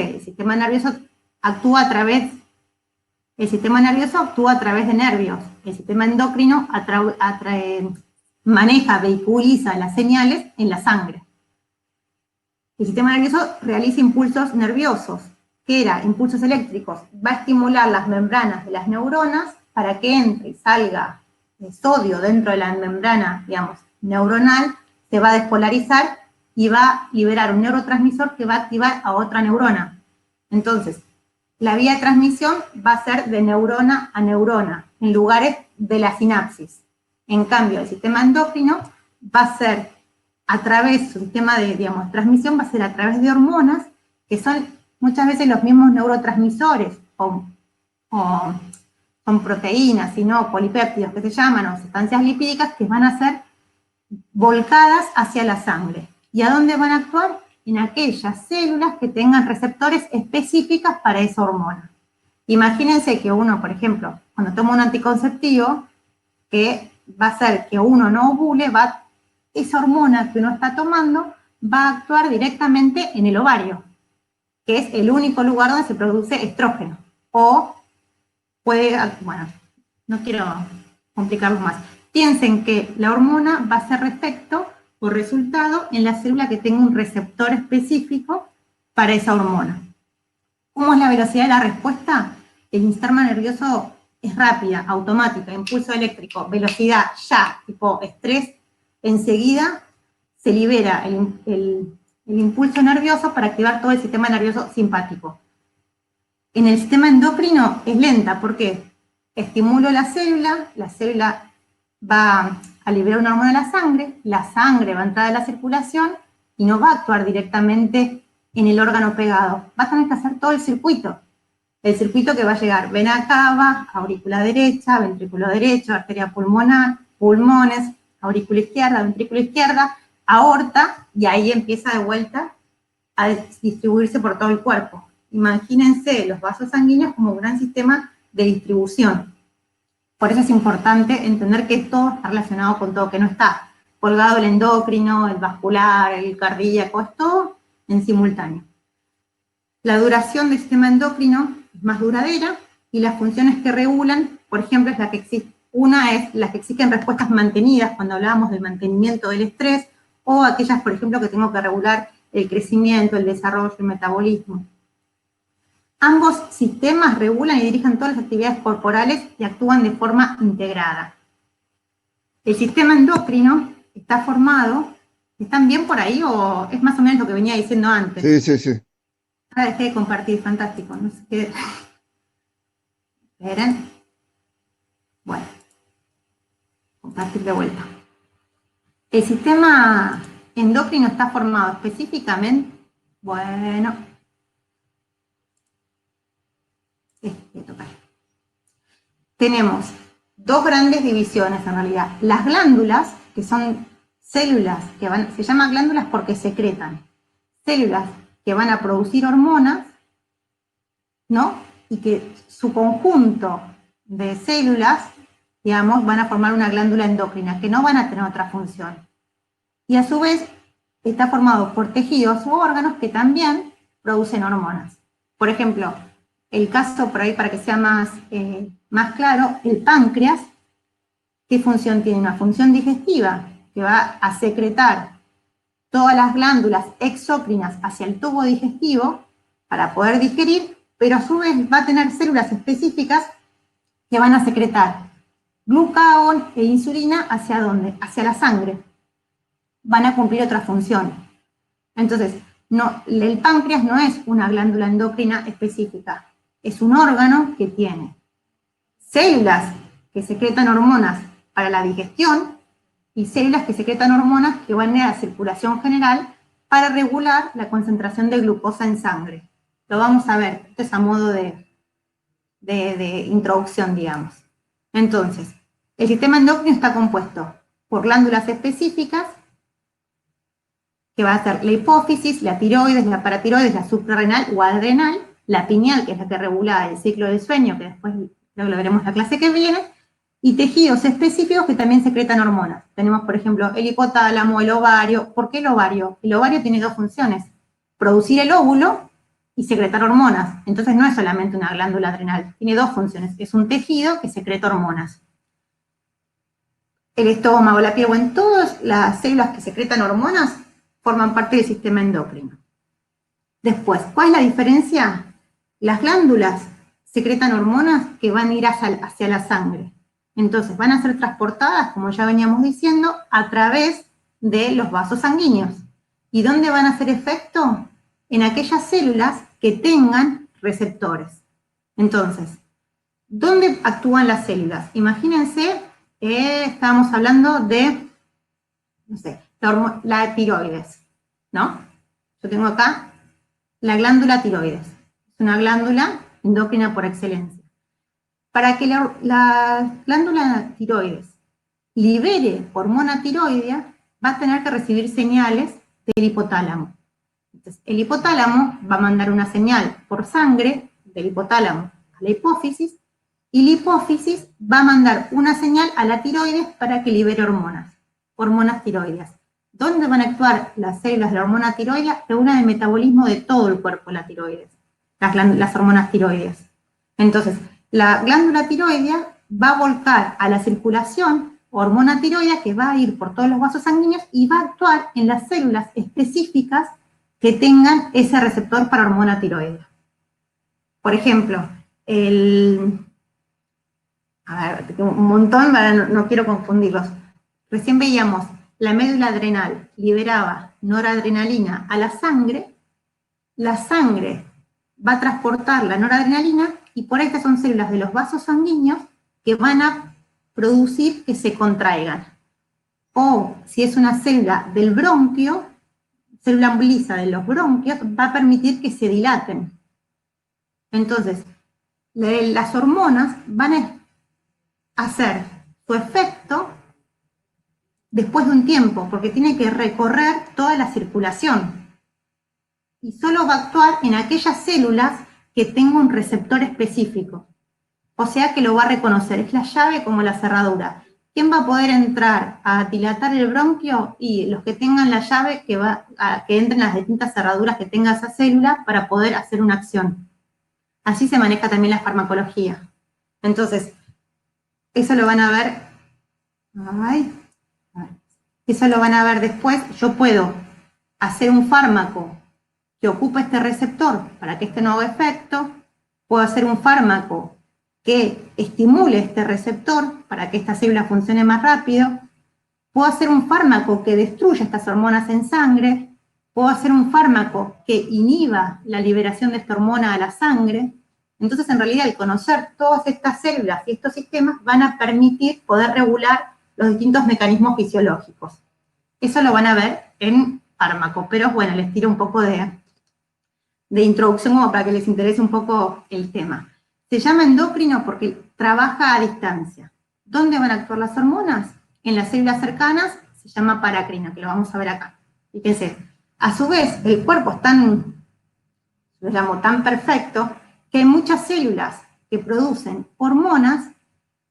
el sistema nervioso actúa a través de nervios. El sistema endocrino maneja, vehiculiza las señales en la sangre. El sistema nervioso realiza impulsos nerviosos, que eran impulsos eléctricos. Va a estimular las membranas de las neuronas para que entre y salga el sodio dentro de la membrana, digamos, neuronal, se va a despolarizar y va a liberar un neurotransmisor que va a activar a otra neurona. Entonces, la vía de transmisión va a ser de neurona a neurona, en lugares de la sinapsis. En cambio, el sistema endocrino va a ser a través, su sistema de, digamos, transmisión va a ser a través de hormonas, que son muchas veces los mismos neurotransmisores, o son proteínas, sino polipéptidos que se llaman, o sustancias lipídicas, que van a ser volcadas hacia la sangre. ¿Y a dónde van a actuar? En aquellas células que tengan receptores específicos para esa hormona. Imagínense que uno, por ejemplo, cuando toma un anticonceptivo, que va a hacer que uno no ovule, esa hormona que uno está tomando va a actuar directamente en el ovario, que es el único lugar donde se produce estrógeno. O puede, bueno, no quiero complicarlo más. Piensen que la hormona va a ser efecto o resultado en la célula que tenga un receptor específico para esa hormona. ¿Cómo es la velocidad de la respuesta? El sistema nervioso es rápida, automática, impulso eléctrico, velocidad ya, tipo estrés, enseguida se libera el impulso nervioso para activar todo el sistema nervioso simpático. En el sistema endocrino es lenta, ¿por qué? Estimulo la célula va a liberar una hormona a la sangre va a entrar a la circulación y no va a actuar directamente en el órgano pegado. Va a tener que hacer todo el circuito que va a llegar vena cava, aurícula derecha, ventrículo derecho, arteria pulmonar, pulmones, aurícula izquierda, ventrículo izquierda, aorta, y ahí empieza de vuelta a distribuirse por todo el cuerpo. Imagínense los vasos sanguíneos como un gran sistema de distribución. Por eso es importante entender que todo está relacionado con todo, que no está colgado el endocrino, el vascular, el cardíaco, es todo en simultáneo. La duración del sistema endocrino es más duradera y las funciones que regulan, por ejemplo, es la que existe. Una es las que exigen respuestas mantenidas cuando hablábamos del mantenimiento del estrés, o aquellas, por ejemplo, que tengo que regular el crecimiento, el desarrollo, el metabolismo. Ambos sistemas regulan y dirigen todas las actividades corporales y actúan de forma integrada. El sistema endocrino está formado, ¿están bien por ahí o es más o menos lo que venía diciendo antes? Sí. Ahora dejé de compartir, fantástico, no sé qué. Esperen. Bueno, compartir de vuelta. El sistema endocrino está formado específicamente, bueno, tenemos dos grandes divisiones en realidad. Las glándulas, que son células que se llaman glándulas porque secretan. Células que van a producir hormonas, ¿no? Y que su conjunto de células, digamos, van a formar una glándula endocrina, que no van a tener otra función. Y a su vez está formado por tejidos u órganos que también producen hormonas. Por ejemplo, el caso por ahí para que sea más claro, el páncreas, ¿qué función tiene? Una función digestiva, que va a secretar todas las glándulas exócrinas hacia el tubo digestivo para poder digerir, pero a su vez va a tener células específicas que van a secretar glucagón e insulina ¿hacia dónde? Hacia la sangre. Van a cumplir otra función. Entonces, no, el páncreas no es una glándula endocrina específica, es un órgano que tiene células que secretan hormonas para la digestión y células que secretan hormonas que van a la circulación general para regular la concentración de glucosa en sangre. Lo vamos a ver, esto es a modo de introducción, digamos. Entonces, el sistema endocrino está compuesto por glándulas específicas, que va a ser la hipófisis, la tiroides, la paratiroides, la suprarrenal o adrenal, la pineal, que es la que regula el ciclo del sueño, que después lo veremos en la clase que viene, y tejidos específicos que también secretan hormonas. Tenemos, por ejemplo, el hipotálamo, el ovario. ¿Por qué el ovario? El ovario tiene dos funciones: producir el óvulo y secretar hormonas. Entonces no es solamente una glándula adrenal, tiene dos funciones. Es un tejido que secreta hormonas. El estómago, la piel, en todas las células que secretan hormonas forman parte del sistema endocrino. Después, ¿cuál es la diferencia? Las glándulas secretan hormonas que van a ir hacia la sangre. Entonces van a ser transportadas, como ya veníamos diciendo, a través de los vasos sanguíneos. ¿Y dónde van a hacer efecto? En aquellas células que tengan receptores. Entonces, ¿dónde actúan las células? Imagínense, estábamos hablando de, no sé, la tiroides, ¿no? Yo tengo acá la glándula tiroides. Es una glándula endocrina por excelencia. Para que la glándula tiroides libere hormona tiroidea, va a tener que recibir señales del hipotálamo. Entonces, el hipotálamo va a mandar una señal por sangre del hipotálamo a la hipófisis, y la hipófisis va a mandar una señal a la tiroides para que libere hormonas tiroideas. ¿Dónde van a actuar las células de la hormona tiroidea? Regulan el metabolismo de todo el cuerpo, la tiroides, las hormonas tiroideas. Entonces, la glándula tiroidea va a volcar a la circulación hormona tiroidea que va a ir por todos los vasos sanguíneos y va a actuar en las células específicas que tengan ese receptor para hormona tiroidea. Por ejemplo, a ver, un montón, no quiero confundirlos. Recién veíamos, la médula adrenal liberaba noradrenalina a la sangre va a transportar la noradrenalina y por ahí estas son células de los vasos sanguíneos que van a producir que se contraigan. O si es una célula del bronquio, célula lisa de los bronquios, va a permitir que se dilaten. Entonces, las hormonas van a hacer su efecto después de un tiempo, porque tiene que recorrer toda la circulación. Y solo va a actuar en aquellas células que tengan un receptor específico. O sea que lo va a reconocer, es la llave como la cerradura. ¿Quién va a poder entrar a dilatar el bronquio? Y los que tengan la llave que entren las distintas cerraduras que tenga esa célula para poder hacer una acción. Así se maneja también la farmacología. Entonces, eso lo van a ver. Eso lo van a ver después. Yo puedo hacer un fármaco que ocupe este receptor para que este no haga efecto. Puedo hacer un fármaco que estimule este receptor para que esta célula funcione más rápido. Puedo hacer un fármaco que destruya estas hormonas en sangre. Puedo hacer un fármaco que inhiba la liberación de esta hormona a la sangre. Entonces, en realidad, el conocer todas estas células y estos sistemas van a permitir poder regular los distintos mecanismos fisiológicos. Eso lo van a ver en fármaco, pero bueno, les tiro un poco de introducción como para que les interese un poco el tema. Se llama endocrino porque trabaja a distancia. ¿Dónde van a actuar las hormonas? En las células cercanas se llama paracrino, que lo vamos a ver acá. Fíjense, a su vez, el cuerpo es tan perfecto que hay muchas células que producen hormonas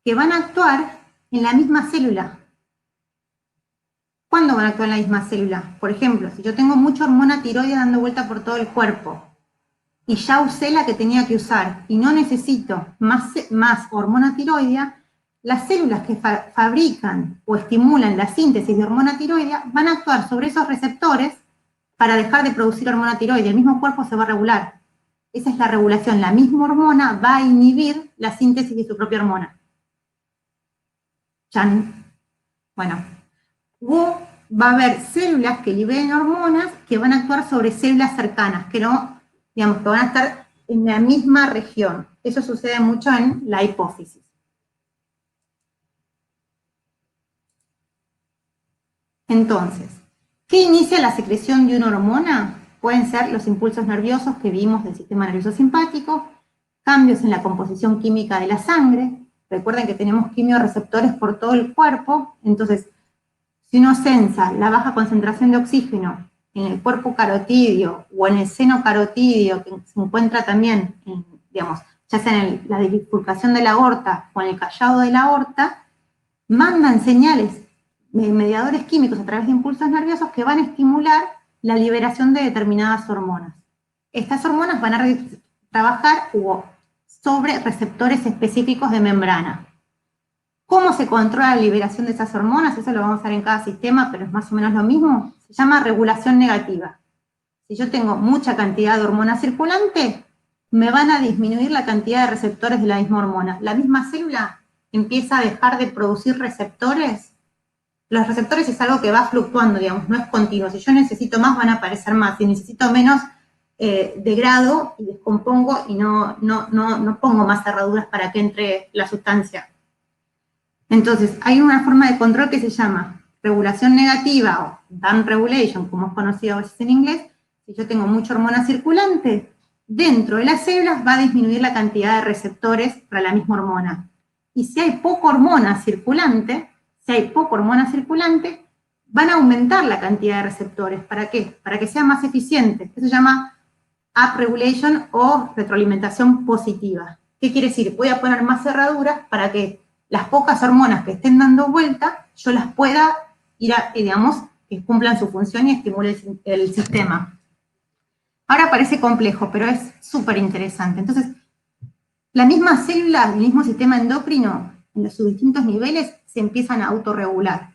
que van a actuar en la misma célula. ¿Cuándo van a actuar en la misma célula? Por ejemplo, si yo tengo mucha hormona tiroidea dando vuelta por todo el cuerpo, y ya usé la que tenía que usar, y no necesito más hormona tiroidea, las células que fabrican o estimulan la síntesis de hormona tiroidea van a actuar sobre esos receptores para dejar de producir hormona tiroidea. El mismo cuerpo se va a regular. Esa es la regulación. La misma hormona va a inhibir la síntesis de su propia hormona. Chan. Bueno, va a haber células que liberen hormonas que van a actuar sobre células cercanas, que no, digamos, que van a estar en la misma región. Eso sucede mucho en la hipófisis. Entonces, ¿qué inicia la secreción de una hormona? Pueden ser los impulsos nerviosos que vimos del sistema nervioso simpático, cambios en la composición química de la sangre. Recuerden que tenemos quimioreceptores por todo el cuerpo, entonces, si uno sensa la baja concentración de oxígeno en el cuerpo carotídeo o en el seno carotídeo, que se encuentra también, digamos, ya sea en la bifurcación de la aorta o en el callado de la aorta, mandan señales, mediadores químicos a través de impulsos nerviosos que van a estimular la liberación de determinadas hormonas. Estas hormonas van a trabajar sobre receptores específicos de membrana. ¿Cómo se controla la liberación de esas hormonas? Eso lo vamos a ver en cada sistema, pero es más o menos lo mismo. Se llama regulación negativa. Si yo tengo mucha cantidad de hormona circulante, me van a disminuir la cantidad de receptores de la misma hormona. La misma célula empieza a dejar de producir receptores. Los receptores es algo que va fluctuando, digamos, no es continuo. Si yo necesito más, van a aparecer más. Si necesito menos, degrado y descompongo y no pongo más cerraduras para que entre la sustancia. Entonces, hay una forma de control que se llama regulación negativa o down regulation, como es conocido a veces en inglés. Si yo tengo mucha hormona circulante, dentro de las células va a disminuir la cantidad de receptores para la misma hormona. Y si hay poca hormona circulante, van a aumentar la cantidad de receptores. ¿Para qué? Para que sea más eficiente. Eso se llama upregulation o retroalimentación positiva. ¿Qué quiere decir? Voy a poner más cerraduras para que las pocas hormonas que estén dando vuelta, yo las pueda ir a, digamos, que cumplan su función y estimule el sistema. Ahora parece complejo, pero es súper interesante. Entonces, la misma célula, el mismo sistema endocrino, en sus distintos niveles, se empiezan a autorregular.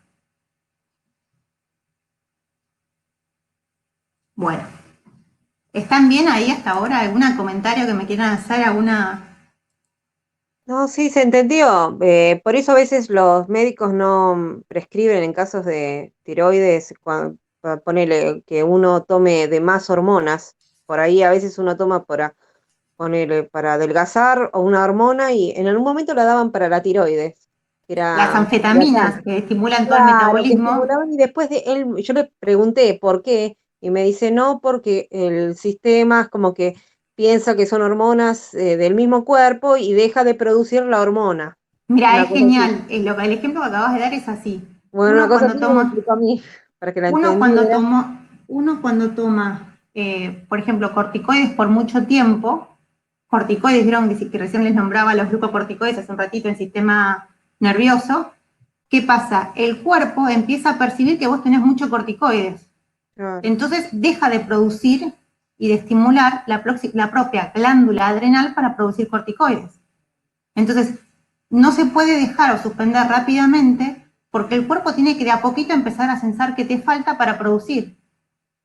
Bueno, ¿están bien ahí hasta ahora? ¿Algún comentario que me quieran hacer? ¿Alguna...? No, sí, se entendió. Por eso a veces los médicos no prescriben en casos de tiroides, ponele que uno tome de más hormonas. Por ahí a veces uno toma ponele, para adelgazar o una hormona y en algún momento la daban para la tiroides. Que Las era, anfetaminas que estimulan todo el claro, que metabolismo. estimulaban y después de él, yo le pregunté por qué y me dice no, porque el sistema es como que piensa que son hormonas del mismo cuerpo y deja de producir la hormona. Mira, Una es cosa así. genial. El ejemplo que acabas de dar es así. Bueno, una Uno cosa cuando así me lo toma, explicó a mí para que la uno cuando entendiera. toma, uno cuando toma por ejemplo, corticoides por mucho tiempo, corticoides, vieron que recién les nombraba los glucocorticoides hace un ratito en sistema nervioso. ¿Qué pasa? El cuerpo empieza a percibir que vos tenés muchos corticoides. Claro. Entonces deja de producir y de estimular la propia glándula adrenal para producir corticoides. Entonces, no se puede dejar o suspender rápidamente porque el cuerpo tiene que de a poquito empezar a sensar qué te falta para producir.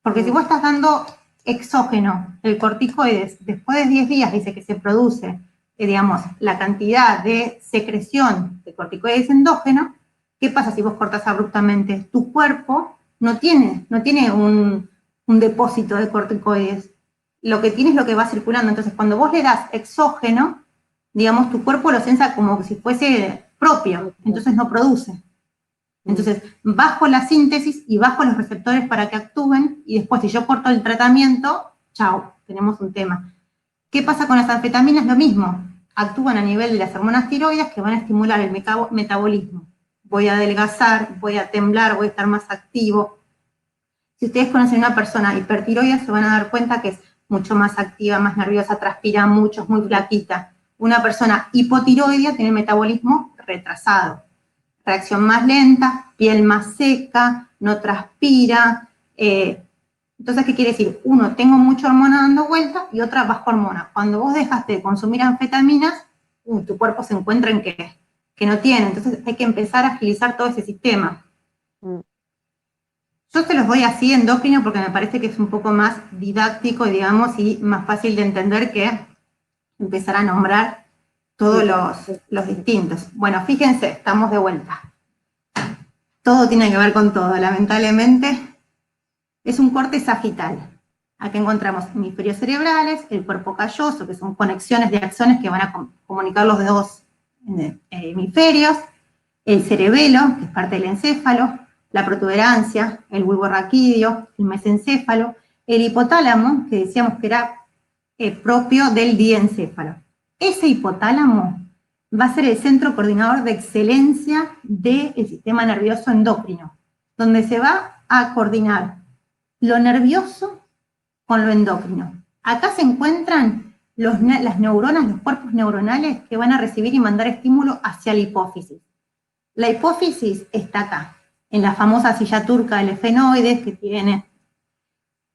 Porque si vos estás dando exógeno, el corticoides, después de 10 días dice que se produce, digamos, la cantidad de secreción de corticoides endógeno, ¿qué pasa si vos cortas abruptamente? Tu cuerpo no tiene un depósito de corticoides. Lo que tiene es lo que va circulando. Entonces, cuando vos le das exógeno, digamos, tu cuerpo lo sensa como si fuese propio, entonces no produce. Entonces, bajo la síntesis y bajo los receptores para que actúen, y después si yo corto el tratamiento, chao, tenemos un tema. ¿Qué pasa con las anfetaminas? Lo mismo, actúan a nivel de las hormonas tiroides que van a estimular el metabolismo. Voy a adelgazar, voy a temblar, voy a estar más activo. Si ustedes conocen a una persona hipertiroidea, se van a dar cuenta que es mucho más activa, más nerviosa, transpira mucho, es muy flaquita. Una persona hipotiroidea tiene el metabolismo retrasado, reacción más lenta, piel más seca, no transpira. Entonces, ¿qué quiere decir? Uno, tengo mucha hormona dando vueltas y otra, bajo hormona. Cuando vos dejaste de consumir anfetaminas, tu cuerpo se encuentra en que no tiene. Entonces hay que empezar a agilizar todo ese sistema. Yo se los doy así endocrino porque me parece que es un poco más didáctico, digamos, y más fácil de entender que empezar a nombrar todos los distintos. Bueno, fíjense, estamos de vuelta. Todo tiene que ver con todo, lamentablemente. Es un corte sagital. Aquí encontramos hemisferios cerebrales, el cuerpo calloso, que son conexiones de axones que van a comunicar los dos hemisferios, el cerebelo, que es parte del encéfalo, la protuberancia, el bulbo raquídeo, el mesencéfalo, el hipotálamo, que decíamos que era propio del diencéfalo. Ese hipotálamo va a ser el centro coordinador de excelencia del sistema nervioso endocrino, donde se va a coordinar lo nervioso con lo endocrino. Acá se encuentran las neuronas, los cuerpos neuronales que van a recibir y mandar estímulo hacia la hipófisis. La hipófisis está acá, en la famosa silla turca del efenoides que tiene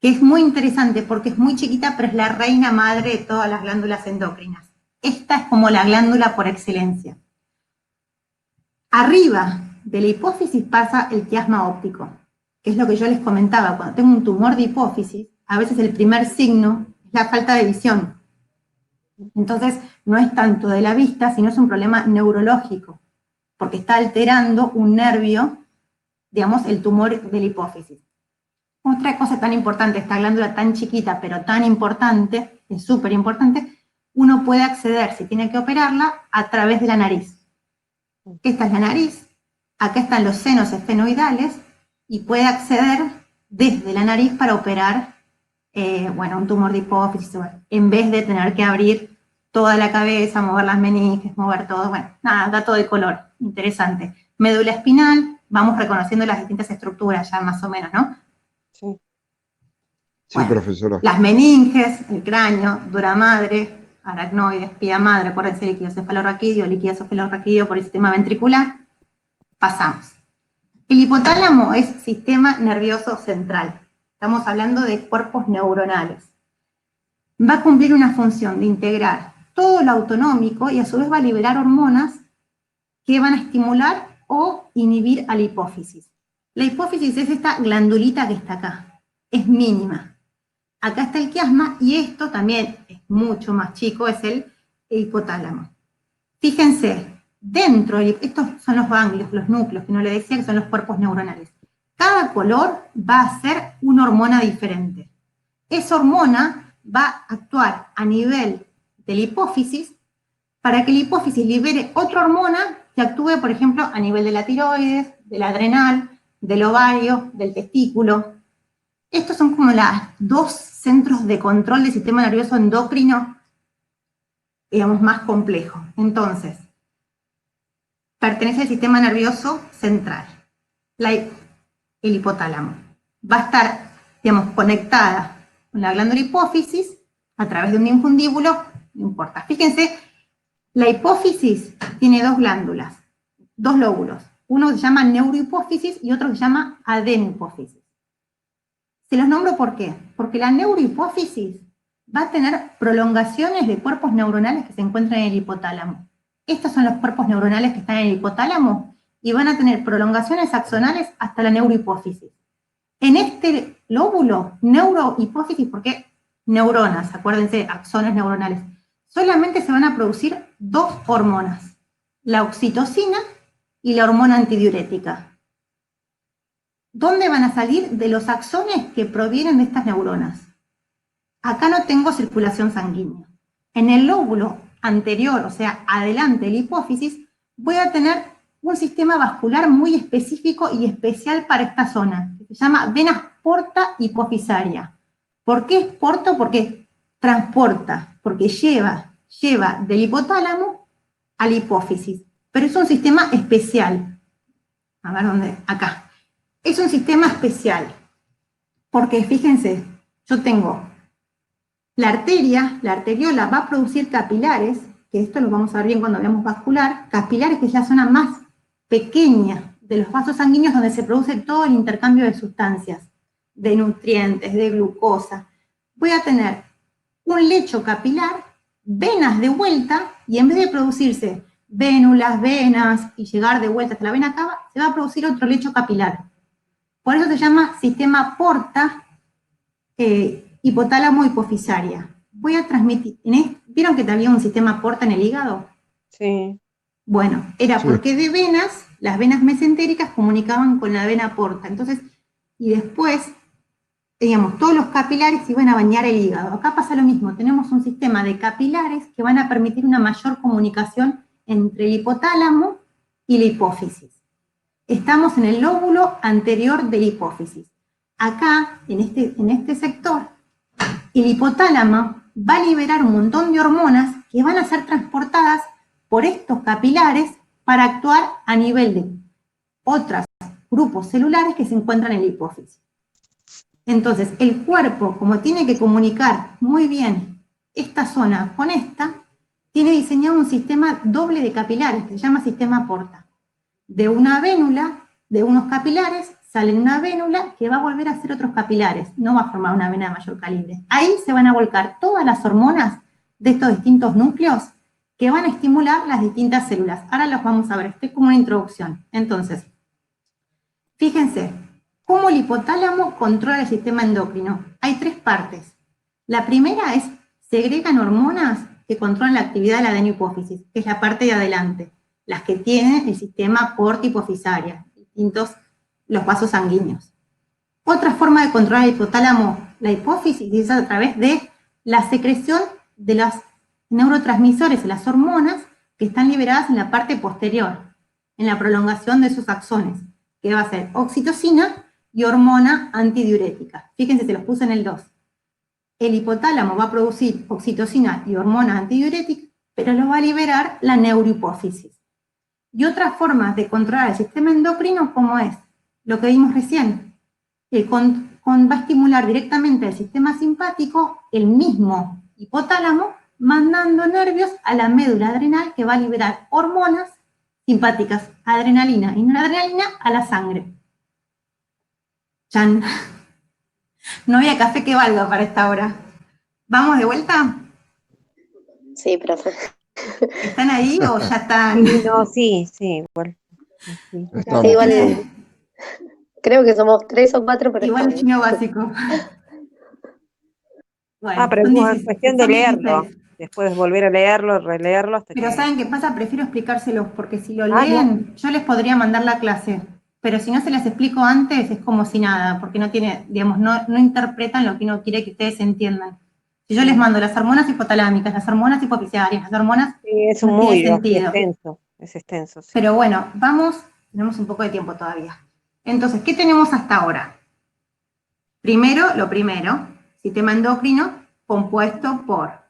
que es muy interesante porque es muy chiquita, pero es la reina madre de todas las glándulas endocrinas. Esta es como la glándula por excelencia. Arriba de la hipófisis pasa el quiasma óptico, que es lo que yo les comentaba. Cuando tengo un tumor de hipófisis, a veces el primer signo es la falta de visión. Entonces, no es tanto de la vista, sino es un problema neurológico, porque está alterando un nervio, digamos, el tumor de la hipófisis. Otra cosa tan importante, esta glándula tan chiquita, pero tan importante, es súper importante, uno puede acceder, si tiene que operarla, a través de la nariz. Esta es la nariz, acá están los senos esfenoidales, y puede acceder desde la nariz para operar, un tumor de hipófisis, en vez de tener que abrir toda la cabeza, mover las meninges, mover todo, bueno, nada, dato de color, interesante. Médula espinal, vamos reconociendo las distintas estructuras ya más o menos, ¿no? Sí. Sí, Bueno, profesora. las meninges, el cráneo, dura madre, aracnoide, espía madre, acuérdense, líquido cefalorraquídeo, líquido cefalorraquídeo por el sistema ventricular. Pasamos. El hipotálamo es sistema nervioso central. Estamos hablando de cuerpos neuronales. Va a cumplir una función de integrar todo lo autonómico y a su vez va a liberar hormonas que van a estimular o inhibir a la hipófisis. La hipófisis es esta glandulita que está acá, es mínima. Acá está el quiasma y esto también es mucho más chico, es el hipotálamo. Fíjense, estos son los ganglios, los núcleos, que no le decía que son los cuerpos neuronales. Cada color va a ser una hormona diferente. Esa hormona va a actuar a nivel de la hipófisis para que la hipófisis libere otra hormona que actúe, por ejemplo, a nivel de la tiroides, del adrenal, del ovario, del testículo. Estos son como los dos centros de control del sistema nervioso endocrino, digamos, más complejo. Entonces, pertenece al sistema nervioso central, el hipotálamo. Va a estar, digamos, conectada con la glándula hipófisis a través de un infundíbulo, no importa. Fíjense, la hipófisis tiene dos glándulas, dos lóbulos. Uno se llama neurohipófisis y otro se llama adenohipófisis. Se los nombro ¿por qué? Porque la neurohipófisis va a tener prolongaciones de cuerpos neuronales que se encuentran en el hipotálamo. Estos son los cuerpos neuronales que están en el hipotálamo y van a tener prolongaciones axonales hasta la neurohipófisis. En este lóbulo, neurohipófisis, porque neuronas, acuérdense, axones neuronales, solamente se van a producir dos hormonas, la oxitocina y la hormona antidiurética. ¿Dónde van a salir? De los axones que provienen de estas neuronas. Acá no tengo circulación sanguínea. En el lóbulo anterior, o sea, adelante de la hipófisis, voy a tener un sistema vascular muy específico y especial para esta zona, que se llama venas porta hipofisaria. ¿Por qué es porta? Porque transporta, porque lleva del hipotálamo a la hipófisis. Pero es un sistema especial. A ver dónde, acá. Es un sistema especial, porque fíjense, yo tengo la arteria, la arteriola va a producir capilares, que esto lo vamos a ver bien cuando veamos vascular, capilares que es la zona más pequeña de los vasos sanguíneos donde se produce todo el intercambio de sustancias, de nutrientes, de glucosa. Voy a tener un lecho capilar, venas de vuelta, y en vez de producirse vénulas, venas, y llegar de vuelta hasta la vena cava, se va a producir otro lecho capilar. Por eso se llama sistema porta hipotálamo hipofisaria. Voy a transmitir, ¿vieron que había un sistema porta en el hígado? Sí. Bueno, era porque de venas, las venas mesentéricas comunicaban con la vena porta. Entonces, y después, digamos, todos los capilares iban a bañar el hígado. Acá pasa lo mismo, tenemos un sistema de capilares que van a permitir una mayor comunicación entre el hipotálamo y la hipófisis. Estamos en el lóbulo anterior de la hipófisis. Acá, en este sector, el hipotálamo va a liberar un montón de hormonas que van a ser transportadas por estos capilares para actuar a nivel de otros grupos celulares que se encuentran en la hipófisis. Entonces, el cuerpo, como tiene que comunicar muy bien esta zona con esta, tiene diseñado un sistema doble de capilares, que se llama sistema porta. De una vénula, de unos capilares, sale una vénula que va a volver a hacer otros capilares, no va a formar una vena de mayor calibre. Ahí se van a volcar todas las hormonas de estos distintos núcleos que van a estimular las distintas células. Ahora los vamos a ver, esto es como una introducción. Entonces, fíjense, cómo el hipotálamo controla el sistema endocrino. Hay tres partes. La primera es, segregan hormonas que controlan la actividad de la adenohipófisis, que es la parte de adelante, las que tiene el sistema porta hipofisaria, distintos los vasos sanguíneos. Otra forma de controlar el hipotálamo, la hipófisis, es a través de la secreción de los neurotransmisores, las hormonas que están liberadas en la parte posterior, en la prolongación de sus axones, que va a ser oxitocina y hormona antidiurética. Fíjense, se los puse en el 2. El hipotálamo va a producir oxitocina y hormona antidiurética, pero lo va a liberar la neurohipófisis. Y otras formas de controlar el sistema endocrino, como es lo que vimos recién, va a estimular directamente el sistema simpático, el mismo hipotálamo, mandando nervios a la médula adrenal que va a liberar hormonas simpáticas, adrenalina y noradrenalina a la sangre. Chan. No había café que valga para esta hora. ¿Vamos de vuelta? Sí, profe. ¿Están ahí o ya están? Sí, no, sí, Estamos. igual. Sí, igual creo que somos 3 o 4, pero Igual estamos. chino básico. Bueno, Pero son es 16, cuestión de son leerlo. 16. Después volver a leerlo, releerlo hasta Pero que... ¿saben qué pasa? Prefiero explicárselos, porque si lo Ah, leen, yo les podría mandar la clase, pero si no se las explico antes, es como si nada, porque no tiene, digamos, no interpretan lo que uno quiere que ustedes entiendan. Si yo les mando las hormonas hipotalámicas, las hormonas hipofisiarias, las hormonas, Sí, es no muy tiene sentido. extenso, es extenso. Sí. Pero bueno, vamos, tenemos un poco de tiempo todavía. Entonces, ¿qué tenemos hasta ahora? Primero, lo primero, sistema endocrino compuesto por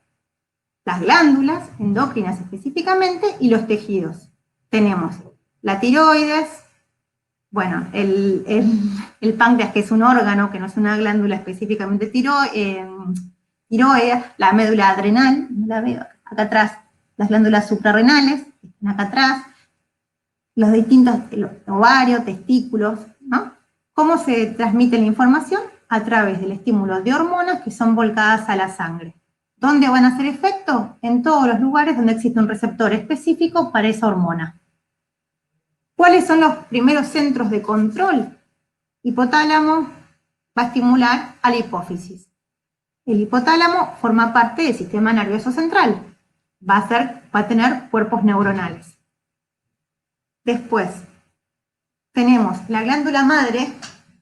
las glándulas endocrinas específicamente y los tejidos. Tenemos la tiroides, bueno, el páncreas, que es un órgano, que no es una glándula específicamente tiroidea, la médula adrenal, no la veo, acá atrás, las glándulas suprarrenales, que están acá atrás, los distintos ovarios, testículos, ¿no? ¿Cómo se transmite la información? A través del estímulo de hormonas que son volcadas a la sangre. ¿Dónde van a hacer efecto? En todos los lugares donde existe un receptor específico para esa hormona. ¿Cuáles son los primeros centros de control? Hipotálamo va a estimular a la hipófisis. El hipotálamo forma parte del sistema nervioso central. Va a tener cuerpos neuronales. Después, tenemos la glándula madre,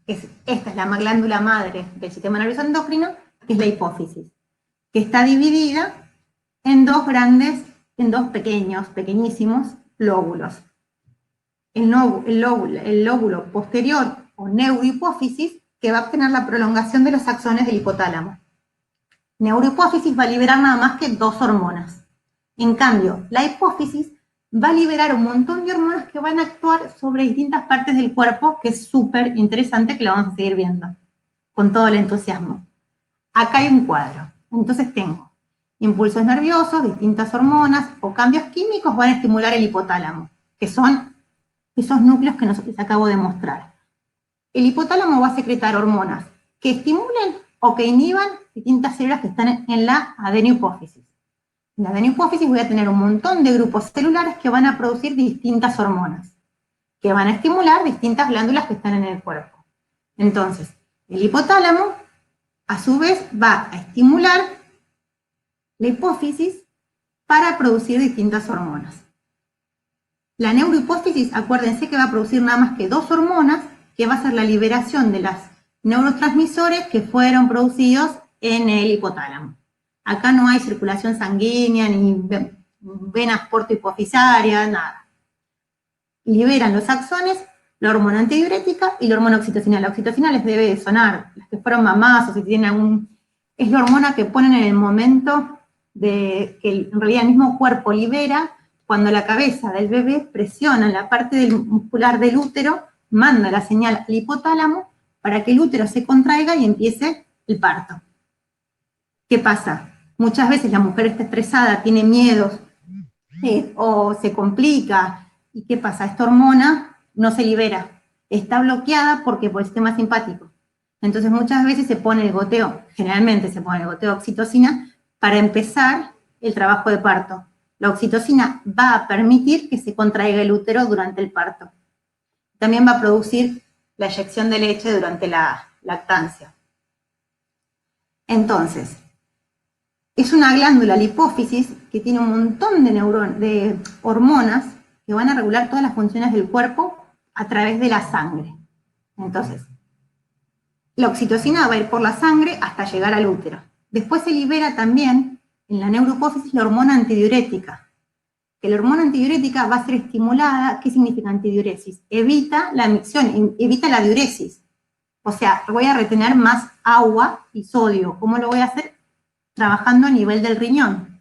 esta es la glándula madre del sistema nervioso endocrino, que es la hipófisis, que está dividida en dos pequeñísimos lóbulos. El lóbulo posterior o neurohipófisis, que va a obtener la prolongación de los axones del hipotálamo. Neurohipófisis va a liberar nada más que 2 hormonas. En cambio, la hipófisis va a liberar un montón de hormonas que van a actuar sobre distintas partes del cuerpo, que es súper interesante, que lo vamos a seguir viendo, con todo el entusiasmo. Acá hay un cuadro. Entonces tengo impulsos nerviosos, distintas hormonas o cambios químicos van a estimular el hipotálamo, que son esos núcleos que les acabo de mostrar. El hipotálamo va a secretar hormonas que estimulen o que inhiban distintas células que están en la adenohipófisis. En la adenohipófisis voy a tener un montón de grupos celulares que van a producir distintas hormonas, que van a estimular distintas glándulas que están en el cuerpo. Entonces, el hipotálamo, a su vez, va a estimular la hipófisis para producir distintas hormonas. La neurohipófisis, acuérdense que va a producir nada más que 2 hormonas, que va a ser la liberación de los neurotransmisores que fueron producidos en el hipotálamo. Acá no hay circulación sanguínea, ni venas portohipofisarias, nada. Liberan los axones, la hormona antidiurética y la hormona oxitocina. La oxitocina les debe sonar, las que fueron mamás o si tienen algún... Es la hormona que ponen en el momento de que en realidad el mismo cuerpo libera cuando la cabeza del bebé presiona en la parte muscular del útero, manda la señal al hipotálamo para que el útero se contraiga y empiece el parto. ¿Qué pasa? Muchas veces la mujer está estresada, tiene miedos, o se complica, ¿y qué pasa? Esta hormona no se libera. está bloqueada porque por el sistema simpático. Entonces muchas veces se pone el goteo, generalmente se pone el goteo de oxitocina para empezar el trabajo de parto. La oxitocina va a permitir que se contraiga el útero durante el parto. También va a producir la eyección de leche durante la lactancia. Entonces, es una glándula, la hipófisis, que tiene un montón de hormonas que van a regular todas las funciones del cuerpo a través de la sangre. Entonces, la oxitocina va a ir por la sangre hasta llegar al útero. Después se libera también en la neurohipófisis la hormona antidiurética, que la hormona antidiurética va a ser estimulada. ¿Qué significa antidiuresis? Evita la micción, evita la diuresis. O sea, voy a retener más agua y sodio. ¿Cómo lo voy a hacer? Trabajando a nivel del riñón.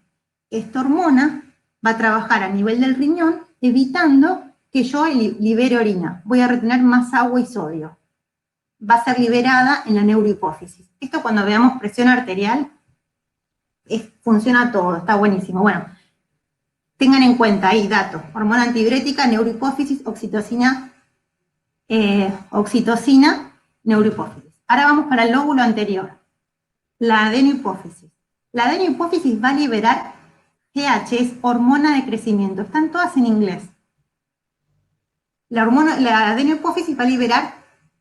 Esta hormona va a trabajar a nivel del riñón, evitando que yo libere orina. Voy a retener más agua y sodio. Va a ser liberada en la neurohipófisis. Esto cuando veamos presión arterial, funciona todo, está buenísimo. Bueno, tengan en cuenta ahí datos: hormona antidiurética, neurohipófisis, oxitocina, neurohipófisis. Ahora vamos para el lóbulo anterior, la adenohipófisis. La adenohipófisis va a liberar GH, es hormona de crecimiento, están todas en inglés. La adenohipófisis va a liberar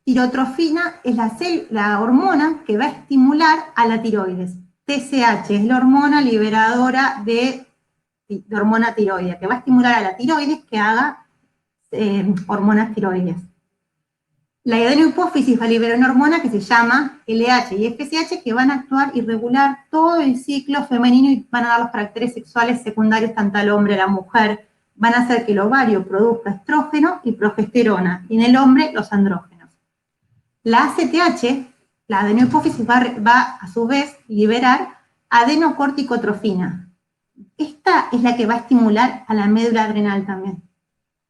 tirotrofina, es la hormona que va a estimular a la tiroides. TSH es la hormona liberadora de hormona tiroidea, que va a estimular a la tiroides que haga hormonas tiroides. La adenohipófisis va a liberar una hormona que se llama LH y FSH, que van a actuar y regular todo el ciclo femenino y van a dar los caracteres sexuales secundarios tanto al hombre, a la mujer. Van a hacer que el ovario produzca estrógeno y progesterona, y en el hombre los andrógenos. La ACTH, la adenohipófisis, va a su vez liberar adenocorticotrofina. Esta es la que va a estimular a la médula adrenal también,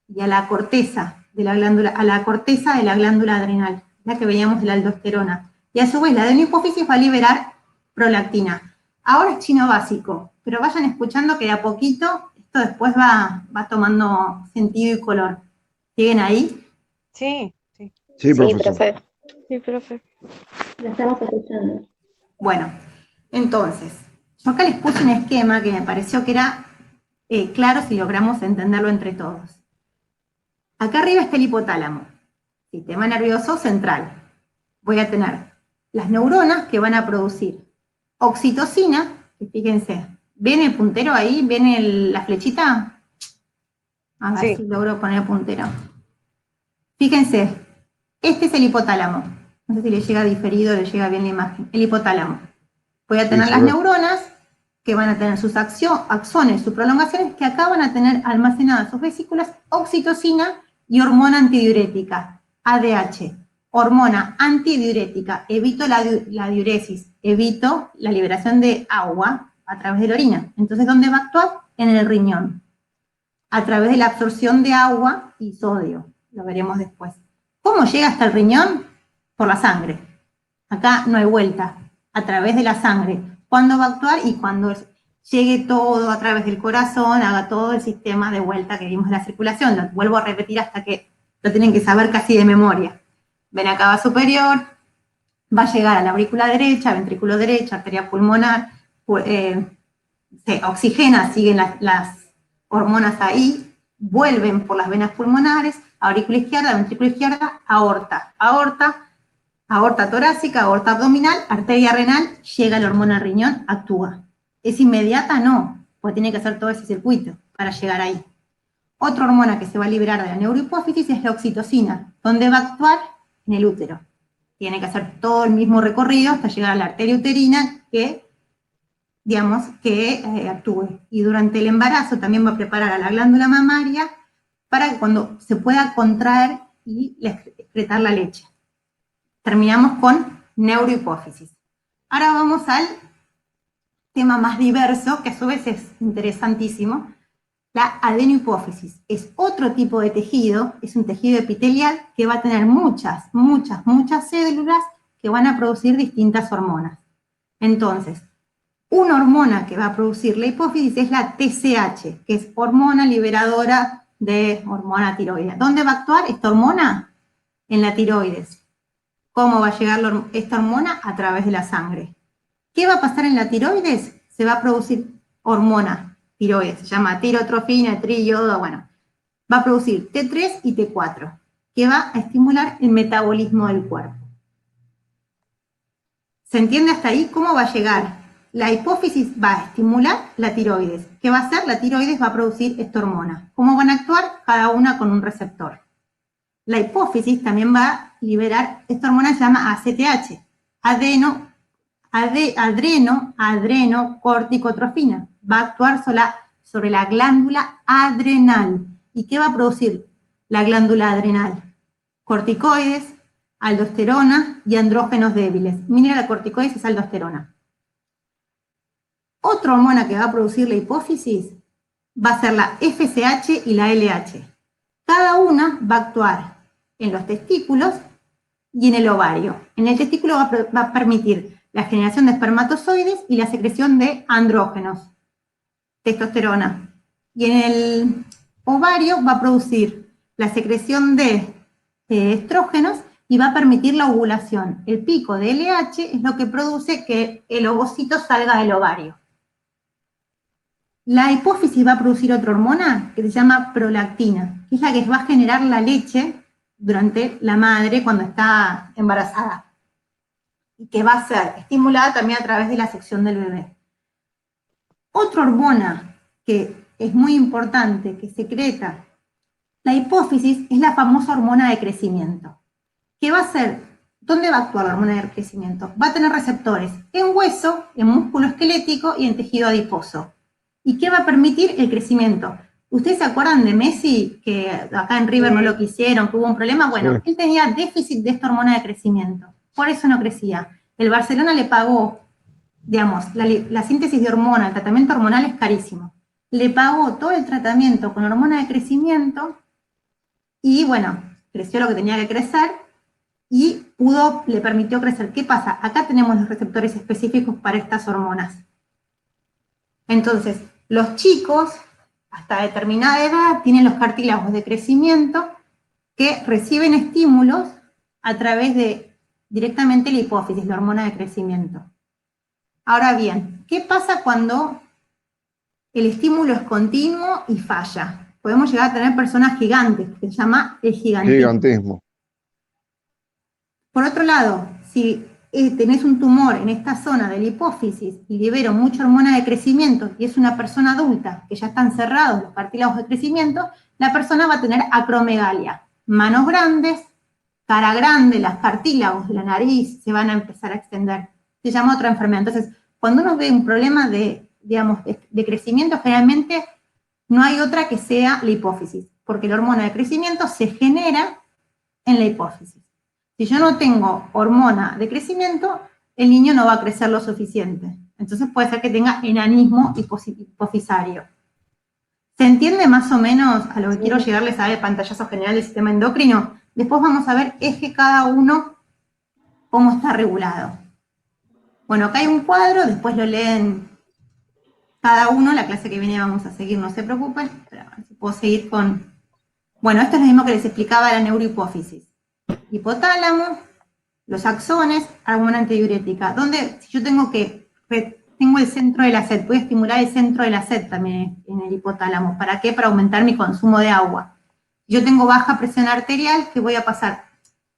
y a la corteza de la glándula, adrenal, la que veíamos de la aldosterona. Y a su vez la adenohipófisis va a liberar prolactina. Ahora es chino básico, pero vayan escuchando que de a poquito esto después va tomando sentido y color. ¿Siguen ahí? Sí, sí. Sí, Sí, profesor. profe. Sí, profe. La estamos escuchando. Bueno, entonces, yo acá les puse un esquema que me pareció que era claro si logramos entenderlo entre todos. Acá arriba está el hipotálamo, sistema nervioso central. Voy a tener las neuronas que van a producir oxitocina, que fíjense, ¿ven el puntero ahí? ¿Ven la flechita? A ver Sí. si logro poner puntero. Fíjense, este es el hipotálamo. No sé si le llega diferido, le llega bien la imagen. El hipotálamo. Voy a tener Sí, las se ve. neuronas que van a tener sus axones, sus prolongaciones, que acá van a tener almacenadas sus vesículas, oxitocina y hormona antidiurética, ADH. Hormona antidiurética, evito la diuresis, evito la liberación de agua a través de la orina. Entonces, ¿dónde va a actuar? En el riñón, a través de la absorción de agua y sodio. Lo veremos después. ¿Cómo llega hasta el riñón? Por la sangre. Acá no hay vuelta, a través de la sangre. ¿Cuándo va a actuar? Y cuando llegue todo a través del corazón, haga todo el sistema de vuelta que vimos en la circulación. Lo vuelvo a repetir hasta que lo tienen que saber casi de memoria. Vena cava superior, va a llegar a la aurícula derecha, ventrículo derecho, arteria pulmonar, se oxigena, siguen las hormonas ahí, vuelven por las venas pulmonares, aurícula izquierda, ventrículo izquierda, aorta, aorta torácica, aorta abdominal, arteria renal, llega la hormona al riñón, actúa. ¿Es inmediata? No, pues tiene que hacer todo ese circuito para llegar ahí. Otra hormona que se va a liberar de la neurohipófisis es la oxitocina, donde va a actuar en el útero. Tiene que hacer todo el mismo recorrido hasta llegar a la arteria uterina que, digamos, que actúe. Y durante el embarazo también va a preparar a la glándula mamaria para que cuando se pueda contraer y excretar la leche. Terminamos con neurohipófisis. Ahora vamos al tema más diverso, que a su vez es interesantísimo, la adenohipófisis. Es otro tipo de tejido, es un tejido epitelial que va a tener muchas células que van a producir distintas hormonas. Entonces, una hormona que va a producir la hipófisis es la TSH, que es hormona liberadora de hormona tiroidea. ¿Dónde va a actuar esta hormona? en la tiroides. ¿Cómo va a llegar esta hormona? A través de la sangre. ¿Qué va a pasar en la tiroides? Se va a producir hormona tiroides, se llama tirotrofina, triyodo, bueno. Va a producir T3 y T4, que va a estimular el metabolismo del cuerpo. ¿Se entiende hasta ahí cómo va a llegar? La hipófisis va a estimular la tiroides. ¿Qué va a hacer? La tiroides va a producir esta hormona. ¿Cómo van a actuar? Cada una con un receptor. La hipófisis también va a liberar, esta hormona se llama ACTH, adrenocorticotrofina. Va a actuar sobre la glándula adrenal. ¿Y qué va a producir la glándula adrenal? Corticoides, aldosterona y andrógenos débiles. Mira, la corticoides es aldosterona. Otra hormona que va a producir la hipófisis va a ser la FSH y la LH. Cada una va a actuar en los testículos y en el ovario. En el testículo va a permitir la generación de espermatozoides y la secreción de andrógenos, testosterona. Y en el ovario va a producir la secreción de estrógenos y va a permitir la ovulación. El pico de LH es lo que produce que el ovocito salga del ovario. La hipófisis va a producir otra hormona que se llama prolactina, que es la que va a generar la leche durante la madre cuando está embarazada. Y que va a ser estimulada también a través de la sección del bebé. Otra hormona que es muy importante, que secreta la hipófisis, es la famosa hormona de crecimiento. ¿Qué va a hacer? ¿Dónde va a actuar la hormona de crecimiento? Va a tener receptores en hueso, en músculo esquelético y en tejido adiposo. ¿Y qué va a permitir? El crecimiento. ¿Ustedes se acuerdan de Messi, que acá en River no lo quisieron, que hubo un problema? Bueno, él tenía déficit de esta hormona de crecimiento, por eso no crecía. El Barcelona le pagó, digamos, la síntesis de hormona, el tratamiento hormonal es carísimo. Le pagó todo el tratamiento con hormona de crecimiento y, bueno, creció lo que tenía que crecer y le permitió crecer. ¿Qué pasa? Acá tenemos los receptores específicos para estas hormonas. Entonces, los chicos, hasta determinada edad, tienen los cartílagos de crecimiento que reciben estímulos a través de directamente la hipófisis, la hormona de crecimiento. Ahora bien, ¿qué pasa cuando el estímulo es continuo y falla? Podemos llegar a tener personas gigantes, que se llama el gigantismo. Por otro lado, si tenés un tumor en esta zona de la hipófisis y libero mucha hormona de crecimiento y es una persona adulta que ya están cerrados los cartílagos de crecimiento, la persona va a tener acromegalia. Manos grandes, cara grande, los cartílagos de la nariz se van a empezar a extender. Se llama otra enfermedad. Entonces, cuando uno ve un problema de crecimiento, generalmente no hay otra que sea la hipófisis, porque la hormona de crecimiento se genera en la hipófisis. Si yo no tengo hormona de crecimiento, el niño no va a crecer lo suficiente. Entonces puede ser que tenga enanismo hipofisario. ¿Se entiende más o menos a lo que quiero llegarles a ver, pantallazo general del sistema endocrino? Después vamos a ver eje cada uno, cómo está regulado. Bueno, acá hay un cuadro, después lo leen cada uno, la clase que viene vamos a seguir, no se preocupen, pero a ver si puedo seguir con... Bueno, esto es lo mismo que les explicaba la neurohipófisis. Hipotálamo, los axones, hormona antidiurética, donde si yo tengo el centro de la sed, voy a estimular el centro de la sed también en el hipotálamo. ¿Para qué? Para aumentar mi consumo de agua. Yo tengo baja presión arterial, ¿qué voy a pasar?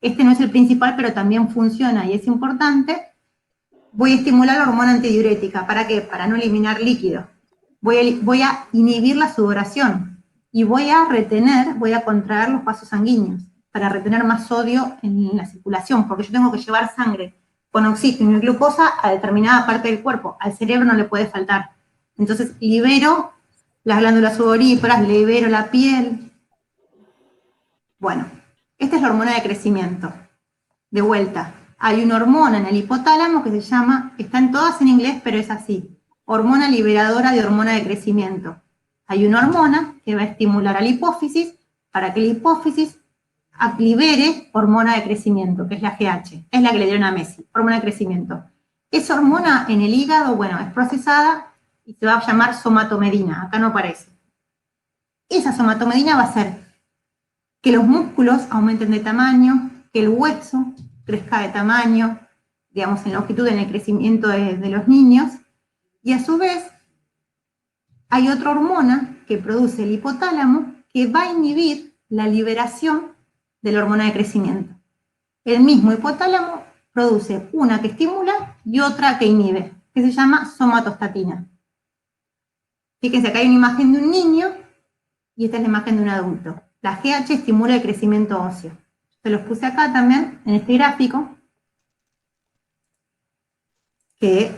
Este no es el principal, pero también funciona y es importante. Voy a estimular la hormona antidiurética. ¿Para qué? Para no eliminar líquido. Voy a inhibir la sudoración y voy a contraer los vasos sanguíneos para retener más sodio en la circulación, porque yo tengo que llevar sangre con oxígeno y glucosa a determinada parte del cuerpo. Al cerebro no le puede faltar. Entonces libero las glándulas sudoríparas, libero la piel. Bueno, esta es la hormona de crecimiento. De vuelta, hay una hormona en el hipotálamo que se llama, están todas en inglés, pero es así, hormona liberadora de hormona de crecimiento. Hay una hormona que va a estimular a la hipófisis para que la hipófisis libere hormona de crecimiento, que es la GH, es la que le dieron a Messi, hormona de crecimiento. Esa hormona en el hígado, bueno, es procesada y se va a llamar somatomedina, acá no aparece. Esa somatomedina va a hacer que los músculos aumenten de tamaño, que el hueso crezca de tamaño, digamos, en longitud, en el crecimiento de los niños, y a su vez hay otra hormona que produce el hipotálamo que va a inhibir la liberación de la hormona de crecimiento. El mismo hipotálamo produce una que estimula y otra que inhibe, que se llama somatostatina. Fíjense, acá hay una imagen de un niño y esta es la imagen de un adulto. La GH estimula el crecimiento óseo. Se los puse acá también, en este gráfico, que,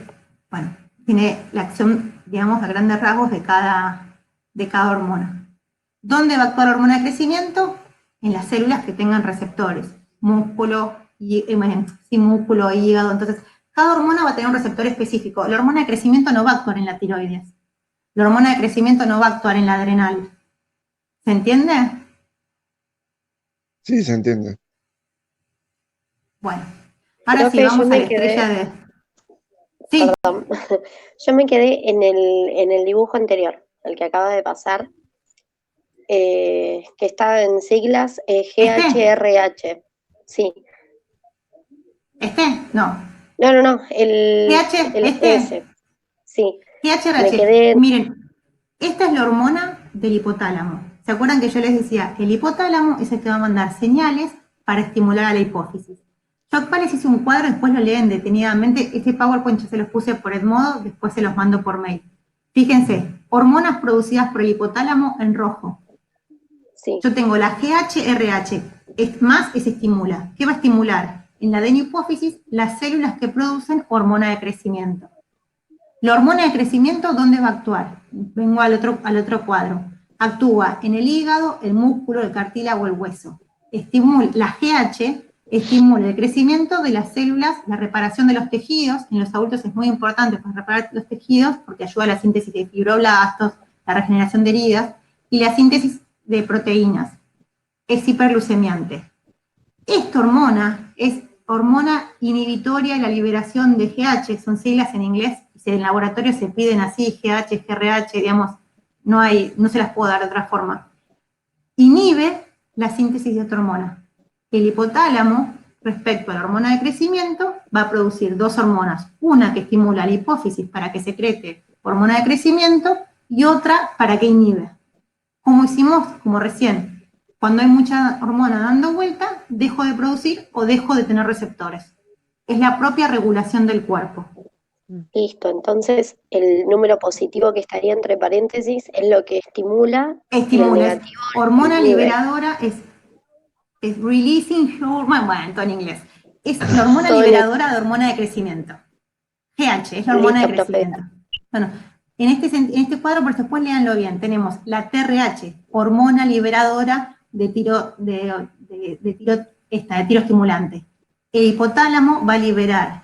bueno, tiene la acción, digamos, a grandes rasgos de cada hormona. ¿Dónde va a actuar la hormona de crecimiento? En las células que tengan receptores, músculo, músculo, hígado. Entonces, cada hormona va a tener un receptor específico. La hormona de crecimiento no va a actuar en la tiroides. La hormona de crecimiento no va a actuar en la adrenal. ¿Se entiende? Sí, se entiende. Bueno, ahora sí, Profe, vamos yo a me la estrella quedé, de... Sí, perdón, yo me quedé en el dibujo anterior, el que acaba de pasar, que está en siglas GHRH. Sí, no. no, GH, el S. Sí, me GHRH, quedé, miren, esta es la hormona del hipotálamo. ¿Se acuerdan que yo les decía? El hipotálamo es el que va a mandar señales para estimular a la hipófisis. Yo acá les hice un cuadro, después lo leen detenidamente. Este PowerPoint yo se los puse por Edmodo, después se los mando por mail. Fíjense, hormonas producidas por el hipotálamo en rojo. sí, Yo tengo la GHRH, es estimula. ¿Qué va a estimular? En la adenopófisis, las células que producen hormona de crecimiento. La hormona de crecimiento, ¿dónde va a actuar? Vengo al otro cuadro. Actúa en el hígado, el músculo, el cartílago, el hueso. La GH estimula el crecimiento de las células, la reparación de los tejidos. En los adultos es muy importante para reparar los tejidos porque ayuda a la síntesis de fibroblastos, la regeneración de heridas y la síntesis de proteínas. Es hiperglucemiante. Esta hormona es hormona inhibitoria de la liberación de GH, son siglas en inglés, en el laboratorio se piden así, GH, GRH, digamos, no se las puedo dar de otra forma. Inhibe la síntesis de otra hormona. El hipotálamo, respecto a la hormona de crecimiento, va a producir dos hormonas, una que estimula la hipófisis para que secrete hormona de crecimiento y otra para que inhibe. Como hicimos, como recién, cuando hay mucha hormona dando vuelta, dejo de producir o dejo de tener receptores. Es la propia regulación del cuerpo. listo. Entonces, el número positivo que estaría entre paréntesis es lo que estimula y el Estimula, es negativo hormona inhibe. liberadora, es releasing hormone, bueno, todo en inglés. Es la hormona Todo en liberadora de hormona de crecimiento. GH, es la hormona de Listo, profe. crecimiento. Bueno, en este cuadro, por después léanlo bien, tenemos la TRH, hormona liberadora de tiro estimulante. El hipotálamo va a liberar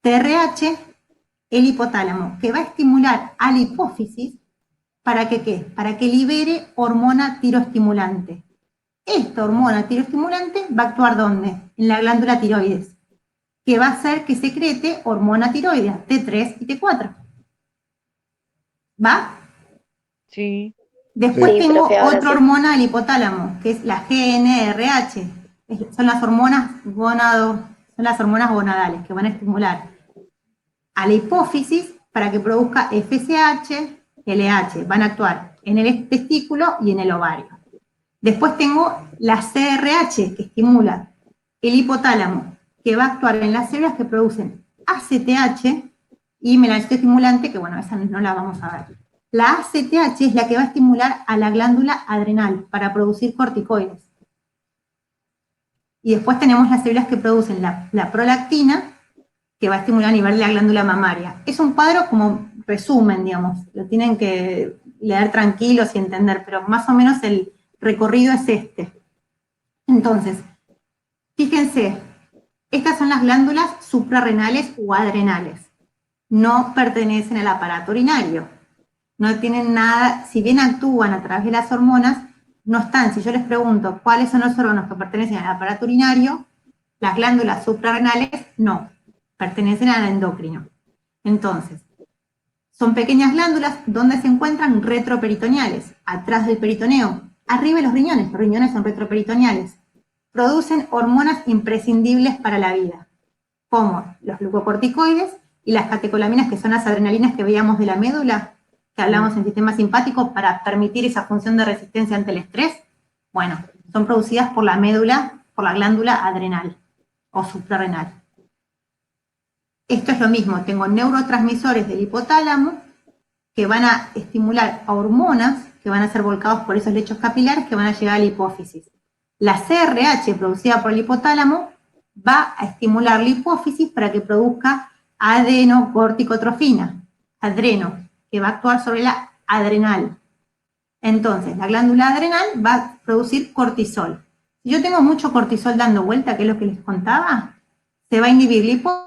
TRH, el hipotálamo, que va a estimular a la hipófisis, ¿para que qué? Para que libere hormona tiroestimulante. Esta hormona tiroestimulante va a actuar ¿dónde? En la glándula tiroides, que va a hacer que secrete hormona tiroidea, T3 y T4. ¿Va? Sí. Después Sí, tengo profe, ahora otra sí. hormona del hipotálamo, que es la GNRH. Son las hormonas gonadales que van a estimular a la hipófisis para que produzca FSH, LH. Van a actuar en el testículo y en el ovario. Después tengo la CRH, que estimula el hipotálamo, que va a actuar en las células que producen ACTH y melanocitoestimulante, que bueno, esa no la vamos a ver. La ACTH es la que va a estimular a la glándula adrenal para producir corticoides. Y después tenemos las células que producen la prolactina, que va a estimular a nivel de la glándula mamaria. Es un cuadro como resumen, digamos, lo tienen que leer tranquilos y entender, pero más o menos el recorrido es este. Entonces, fíjense, estas son las glándulas suprarrenales o adrenales. No pertenecen al aparato urinario. No tienen nada, si bien actúan a través de las hormonas, no están, si yo les pregunto cuáles son los órganos que pertenecen al aparato urinario, las glándulas suprarrenales no, pertenecen al endocrino. Entonces, son pequeñas glándulas donde se encuentran retroperitoneales, atrás del peritoneo, arriba de los riñones son retroperitoneales. producen hormonas imprescindibles para la vida, como los glucocorticoides y las catecolaminas, que son las adrenalinas que veíamos de la médula, que hablamos en sistema simpático para permitir esa función de resistencia ante el estrés. Bueno, son producidas por la médula, por la glándula adrenal o suprarrenal. Esto es lo mismo, tengo neurotransmisores del hipotálamo que van a estimular a hormonas que van a ser volcados por esos lechos capilares que van a llegar a la hipófisis. La CRH producida por el hipotálamo va a estimular la hipófisis para que produzca adenocorticotrofina, adreno, que va a actuar sobre la adrenal. Entonces, la glándula adrenal va a producir cortisol. Si yo tengo mucho cortisol dando vuelta, que es lo que les contaba, se va a inhibir la hipófisis.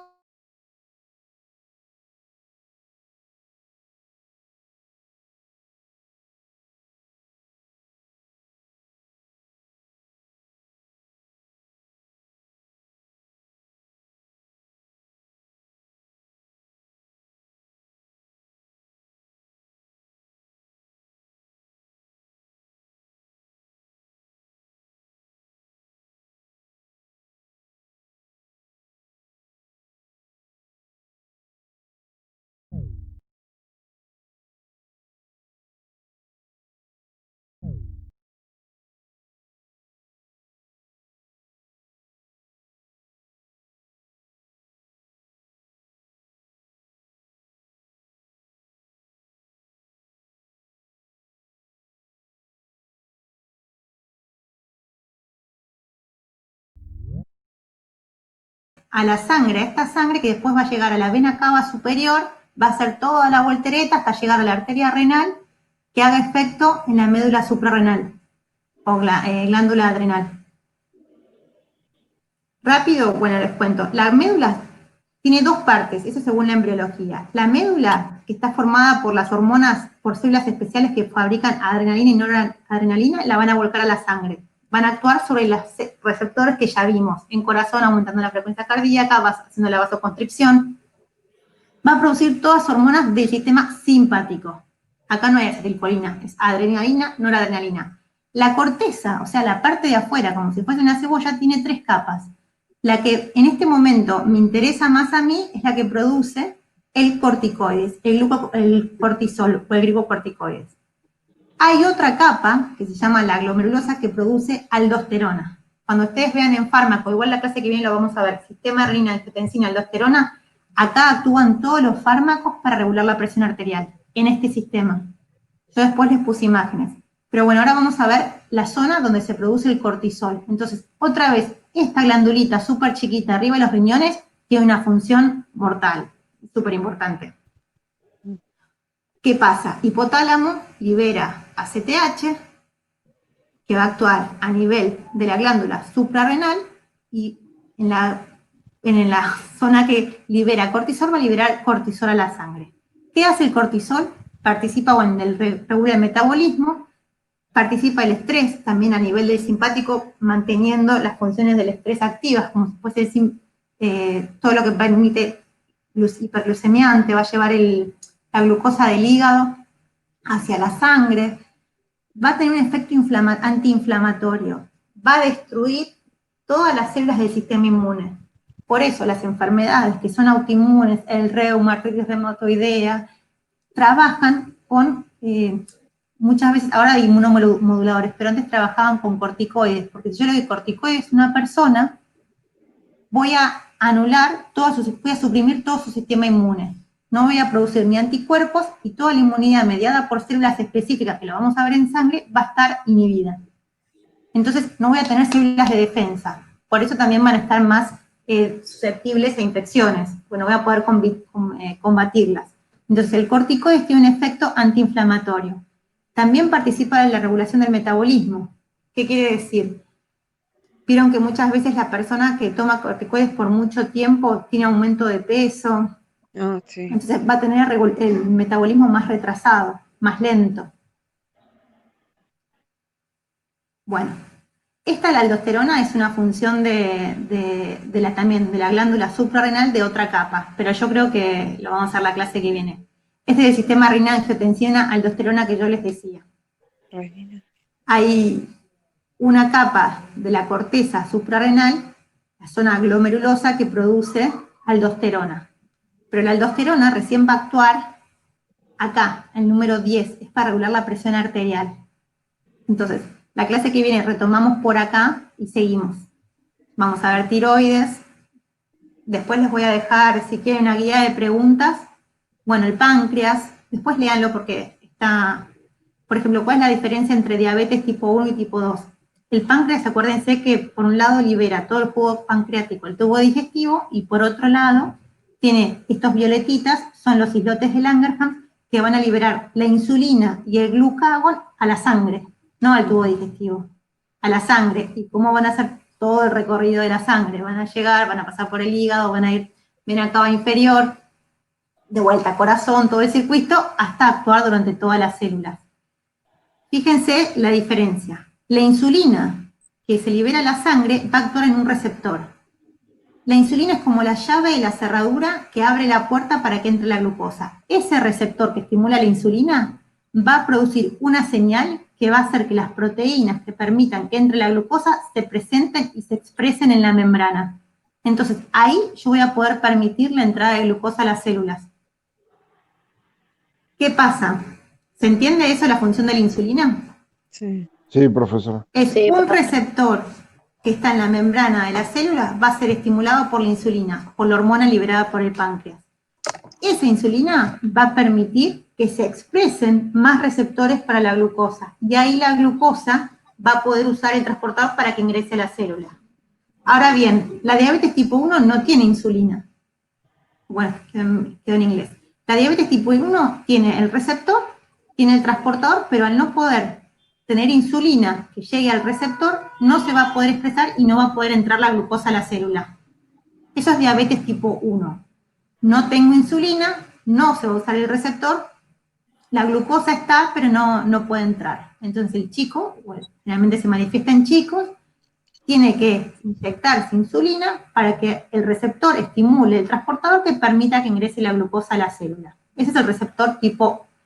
A la sangre, a esta sangre que después va a llegar a la vena cava superior, va a hacer toda la voltereta hasta llegar a la arteria renal, que haga efecto en la médula suprarrenal, o glándula adrenal. Rápido, bueno, les cuento. La médula tiene dos partes, eso según la embriología. La médula, que está formada por las hormonas, por células especiales que fabrican adrenalina y noradrenalina, la van a volcar a la sangre. Van a actuar sobre los receptores que ya vimos, en corazón aumentando la frecuencia cardíaca, haciendo la vasoconstricción. Va a producir todas hormonas del sistema simpático. Acá no hay acetilcolina, es adrenalina, noradrenalina. La corteza, o sea, la parte de afuera, como si fuese una cebolla, tiene 3 capas. La que en este momento me interesa más a mí es la que produce el corticoides, el cortisol o el glicocorticoides. Hay otra capa, que se llama la glomerulosa, que produce aldosterona. Cuando ustedes vean en fármaco, igual la clase que viene lo vamos a ver, sistema renina, angiotensina, aldosterona, acá actúan todos los fármacos para regular la presión arterial, en este sistema. Yo después les puse imágenes. Pero bueno, ahora vamos a ver la zona donde se produce el cortisol. Entonces, otra vez, esta glandulita súper chiquita arriba de los riñones tiene una función mortal, súper importante. ¿Qué pasa? Hipotálamo libera ACTH, que va a actuar a nivel de la glándula suprarrenal, y en la zona que libera cortisol va a liberar cortisol a la sangre. ¿Qué hace el cortisol? Participa, bueno, regula el metabolismo, participa el estrés, también a nivel del simpático, manteniendo las funciones del estrés activas, como si fuese todo lo que permite hiperglucemiante, va a llevar la glucosa del hígado hacia la sangre, va a tener un efecto antiinflamatorio, va a destruir todas las células del sistema inmune. Por eso las enfermedades que son autoinmunes, el reuma, artritis reumatoidea, trabajan con, muchas veces, ahora hay inmunomoduladores, pero antes trabajaban con corticoides, porque si yo le doy corticoides a una persona, voy a voy a suprimir todo su sistema inmune. No voy a producir ni anticuerpos y toda la inmunidad mediada por células específicas, que lo vamos a ver en sangre, va a estar inhibida. Entonces no voy a tener células de defensa. Por eso también van a estar más susceptibles a infecciones. Bueno, voy a poder combatirlas. Entonces el corticoide tiene un efecto antiinflamatorio. También participa en la regulación del metabolismo. ¿Qué quiere decir? Vieron que muchas veces la persona que toma corticoides por mucho tiempo tiene aumento de peso. Ah, sí. Entonces va a tener el metabolismo más retrasado, más lento. Bueno, la aldosterona es una función también de la glándula suprarrenal de otra capa, pero yo creo que lo vamos a hacer la clase que viene. Este es el sistema renina, angiotensina, aldosterona que yo les decía. Renina. Hay una capa de la corteza suprarrenal, la zona glomerulosa, que produce aldosterona. Pero la aldosterona recién va a actuar acá, el número 10, es para regular la presión arterial. Entonces, la clase que viene retomamos por acá y seguimos. Vamos a ver tiroides. Después les voy a dejar, si quieren, una guía de preguntas. Bueno, el páncreas, después léanlo porque está, por ejemplo, ¿cuál es la diferencia entre diabetes tipo 1 y tipo 2? El páncreas, acuérdense que por un lado libera todo el jugo pancreático, el tubo digestivo, y por otro lado tiene estos violetitas, son los islotes de Langerhans, que van a liberar la insulina y el glucagón a la sangre, no al tubo digestivo, a la sangre. ¿Y cómo van a hacer todo el recorrido de la sangre? Van a llegar, van a pasar por el hígado, van a ir bien a cava inferior, de vuelta corazón, todo el circuito, hasta actuar durante todas las células. Fíjense la diferencia. La insulina que se libera a la sangre va a actuar en un receptor. La insulina es como la llave y la cerradura que abre la puerta para que entre la glucosa. Ese receptor que estimula la insulina va a producir una señal que va a hacer que las proteínas que permitan que entre la glucosa se presenten y se expresen en la membrana. Entonces, ahí yo voy a poder permitir la entrada de glucosa a las células. ¿Qué pasa? ¿Se entiende eso, la función de la insulina? Sí. Sí, profesora. Es Sí, un papá. receptor que está en la membrana de las células, va a ser estimulado por la insulina, por la hormona liberada por el páncreas. Esa insulina va a permitir que se expresen más receptores para la glucosa, y ahí la glucosa va a poder usar el transportador para que ingrese a la célula. Ahora bien, la diabetes tipo 1 no tiene insulina. Bueno, quedó en inglés. La diabetes tipo 1 tiene el receptor, tiene el transportador, pero al no poder tener insulina que llegue al receptor, no se va a poder expresar y no va a poder entrar la glucosa a la célula. Eso es diabetes tipo 1. No tengo insulina, no se va a usar el receptor, la glucosa está, pero no puede entrar. Entonces el chico, bueno, generalmente se manifiesta en chicos, tiene que inyectarse insulina para que el receptor estimule el transportador que permita que ingrese la glucosa a la célula. Ese es el receptor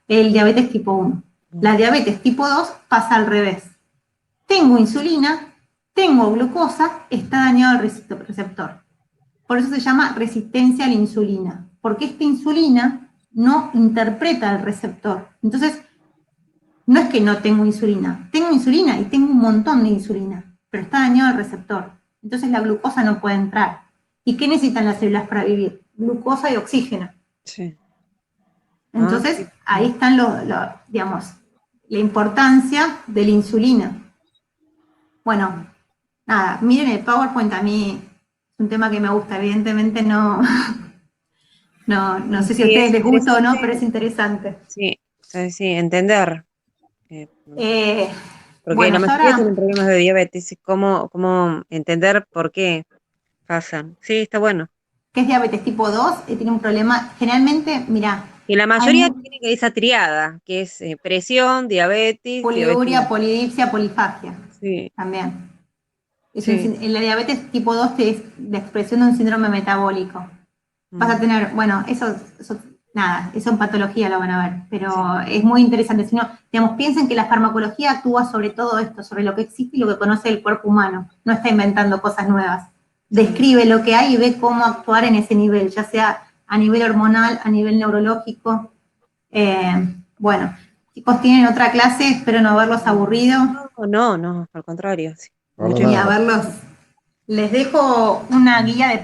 el diabetes tipo 1. La diabetes tipo 2 pasa al revés. Tengo insulina, tengo glucosa, está dañado el receptor. Por eso se llama resistencia a la insulina, porque esta insulina no interpreta el receptor. Entonces, no es que no tengo insulina y tengo un montón de insulina, pero está dañado el receptor. Entonces la glucosa no puede entrar. ¿Y qué necesitan las células para vivir? Glucosa y oxígeno. Sí. Entonces, Sí. ahí están digamos, la importancia de la insulina. Bueno, nada, miren el PowerPoint, a mí es un tema que me gusta, evidentemente no sé si a Sí, ustedes es les gusta o no, interesante. pero es interesante. Sí, sí, entender. Porque Bueno, la yo mayoría ahora, tienen problemas de diabetes y cómo entender por qué pasan. Sí, está bueno. ¿qué es diabetes tipo 2? Tiene un problema, generalmente, mira, Y la hay mayoría tiene que esa triada, que es presión, diabetes, poliuria, polidipsia, polifagia, Sí, también. sí. En la diabetes tipo 2 es la expresión de un síndrome metabólico. Vas a tener, bueno, nada, eso en patología lo van a ver, pero es muy interesante. Si no, digamos, piensen que la farmacología actúa sobre todo esto, sobre lo que existe y lo que conoce el cuerpo humano. No está inventando cosas nuevas. Describe lo que hay y ve cómo actuar en ese nivel, ya sea a nivel hormonal, a nivel neurológico. Bueno, chicos, tienen otra clase, espero no haberlos aburrido, No, al contrario. Sí. Para ni nada. haberlos. Les dejo una guía de preguntas.